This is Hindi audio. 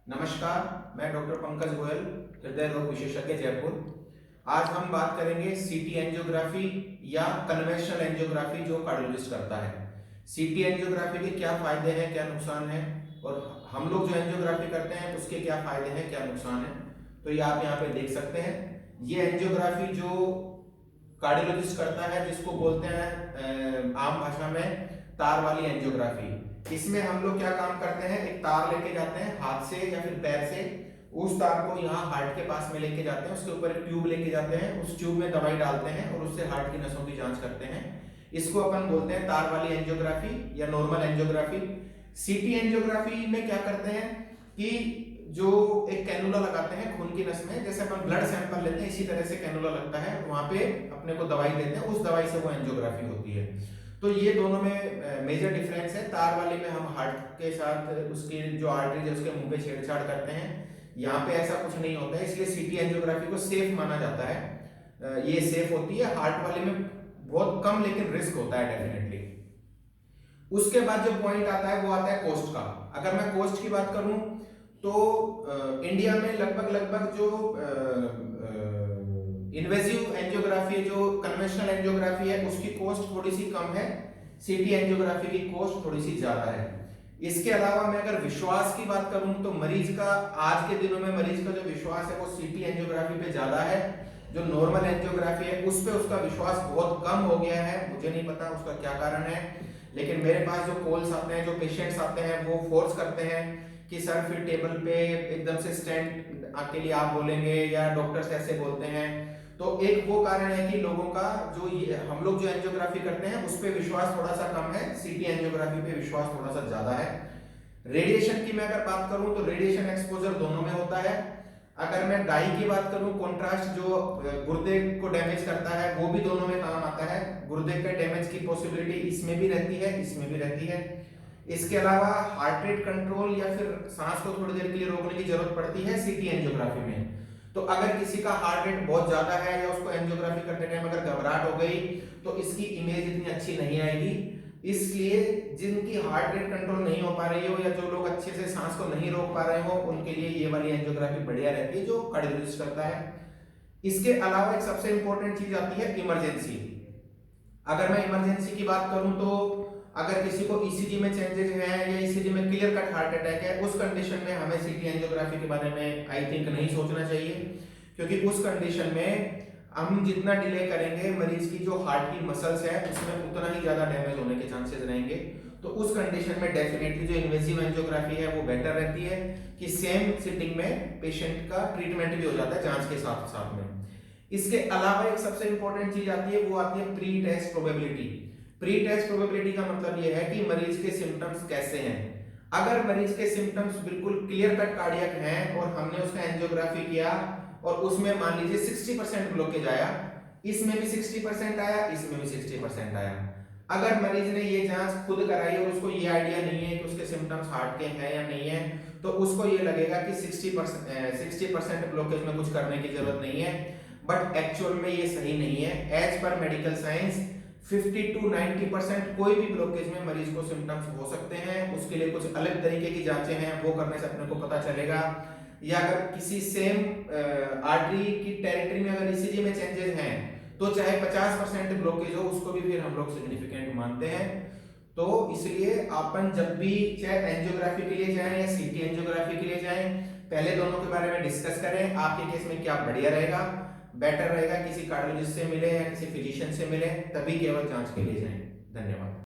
नमस्कार, मैं डॉक्टर पंकज गोयल, हृदय रोग विशेषज्ञ जयपुर। आज हम बात करेंगे सीटी एंजियोग्राफी या कन्वेंशनल एंजियोग्राफी जो कार्डियोलॉजिस्ट करता है। सीटी एंजियोग्राफी के क्या फायदे हैं, क्या नुकसान है, और हम लोग जो एंजियोग्राफी करते हैं उसके क्या फायदे हैं, क्या नुकसान है। तो ये आप यहाँ पे देख सकते हैं। ये एंजियोग्राफी जो कार्डियोलॉजिस्ट करता है, जिसको बोलते हैं आम भाषा में तार वाली एंजियोग्राफी। इसमें हम लोग क्या काम करते हैं, एक तार लेके जाते हैं हाथ से या फिर पैर से, उस तार को यहाँ हार्ट के पास में लेके जाते हैं, उसके ऊपर एक ट्यूब लेके जाते हैं, उस ट्यूब में दवाई डालते हैं और उससे हार्ट की नसों की जांच करते हैं। इसको अपन बोलते हैं तार वाली एंजियोग्राफी या नॉर्मल एंजियोग्राफी। सीटी एंजियोग्राफी में क्या करते हैं कि जो एक कैनुला लगाते हैं खून की नस में, जैसे अपन ब्लड सैंपल लेते हैं इसी तरह से कैनुला लगता है, वहां पे अपने को दवाई देते हैं, उस दवाई से वो एंजियोग्राफी होती है। तो ये दोनों में मेजर डिफरेंस है। तार वाली में हम हार्ट के साथ उसकी जो आर्टरी है उसके मुंह पे छेड़छाड़ करते हैं, यहाँ पे ऐसा कुछ नहीं होता है, इसलिए सीटी एंजियोग्राफी को सेफ माना जाता है। ये सेफ होती है। हार्ट वाले में बहुत कम लेकिन रिस्क होता है डेफिनेटली। उसके बाद जो पॉइंट आता है वो आता है कॉस्ट का। अगर मैं कॉस्ट की बात करूं तो इंडिया में लगभग जो इन्वेजिव एंजियोग्राफी, जो कन्वेंशनल एंजियोग्राफी है, उसकी कॉस्ट थोड़ी सी कम है। सीटी एंजियोग्राफी की कॉस्ट थोड़ी सी ज्यादा है। इसके अलावा मैं अगर विश्वास की बात करूं तो मरीज का, आज के दिनों में मरीज का जो विश्वास है वो सीटी एंजियोग्राफी पे ज्यादा है। जो नॉर्मल एंजियोग्राफी है उस पे उसका विश्वास बहुत कम हो गया है। मुझे नहीं पता उसका क्या कारण है, लेकिन मेरे पास जो कॉल्स आते हैं, जो पेशेंट्स आते हैं, वो फोर्स करते हैं कि सर फिर टेबल पे एकदम से स्टेंट के लिए आप बोलेंगे या डॉक्टर्स ऐसे बोलते हैं। तो एक वो कारण है कि लोगों का जो ये हम लोग जो एंजियोग्राफी करते हैं उस पे विश्वास थोड़ा सा कम है, सीटी एंजियोग्राफी पे विश्वास थोड़ा सा ज्यादा है। रेडिएशन की मैं अगर बात करूं तो रेडिएशन एक्सपोजर दोनों में होता है। अगर मैं डाई की बात करूं, कॉन्ट्रास्ट जो गुर्दे को डैमेज करता है, वो भी दोनों में काम आता है। गुर्दे के डैमेज की पॉसिबिलिटी इसमें भी रहती है, इसमें भी रहती है। इसके अलावा हार्ट रेट कंट्रोल या फिर सांस को थोड़ी देर के लिए रोकने की जरूरत पड़ती है सीटी एंजियोग्राफी में। तो अगर किसी का हार्ट रेट बहुत ज्यादा है या उसको एंजियोग्राफी करते टाइम अगर घबराहट हो गई तो इसकी इमेज इतनी अच्छी नहीं आएगी। इसलिए जिनकी हार्ट रेट कंट्रोल नहीं हो पा रही हो या जो लोग अच्छे से सांस को नहीं रोक पा रहे हो, उनके लिए ये वाली एंजियोग्राफी बढ़िया रहती है जो कार्डियोलॉजिस्ट करता है। इसके अलावा एक सबसे इंपॉर्टेंट चीज आती है इमरजेंसी। अगर मैं इमरजेंसी की बात करूं तो अगर किसी को ईसीजी में चेंजेस हैं या ईसीजी में क्लियर कट हार्ट अटैक है, उस कंडीशन में हमें सीटी एंजियोग्राफी के बारे में आई थिंक नहीं सोचना चाहिए, क्योंकि उस कंडीशन में हम जितना डिले करेंगे मरीज की जो हार्ट की मसल्स है उसमें उतना ही ज्यादा डैमेज होने के चांसेस रहेंगे। तो उस कंडीशन में डेफिनेटली जो इन्वेसिव एंजियोग्राफी है वो बेटर रहती है कि सेम सिटिंग में पेशेंट का ट्रीटमेंट भी हो जाता है जांच के साथ साथ में। इसके अलावा एक सबसे इंपॉर्टेंट चीज आती है, वो आती है pre test probability. Pre test probability का मतलब ये है कि मरीज के सिम्टम्स कैसे हैं। अगर मरीज के सिम्टम्स बिल्कुल क्लियर कट कार्डियक हैं और हमने उसका एंजियोग्राफी किया और उसमें मान लीजिए 60% ब्लॉकेज आया, इसमें भी 60% आया, इसमें भी 60% आया। अगर मरीज ने ये जांच खुद कराई और उसको ये आइडिया नहीं है कि उसके सिम्टम्स हार्ट के हैं या नहीं है, तो उसको ये लगेगा कि 60% ब्लॉकेज में कुछ करने की जरूरत नहीं है। बट एक्चुअल में ये सही नहीं है। As per medical science 50 to 90% कोई भी ब्लॉकेज में मरीज को सिम्टम्स हो सकते हैं। उसके लिए कुछ अलग तरीके की जांचें हैं, वो करने से अपने को पता चलेगा। या अगर किसी सेम आर्टरी की टेरिटरी में अगर ईसीजी में चेंजेस हैं तो चाहे 50% ब्लॉकेज हो, उसको भी फिर हम लोग सिग्निफिकेंट मानते हैं। तो इसलिए अपन जब भी चाहे एंजियोग्राफी के लिए जाएं या सीटी एंजियोग्राफी के लिए जाएं, पहले दोनों के बारे में डिस्कस करें आपके केस में क्या बढ़िया रहेगा। बेटर रहेगा किसी कार्डियोलॉजिस्ट से मिले या किसी फिजिशियन से मिले, तभी केवल जांच के लिए जाएं। धन्यवाद।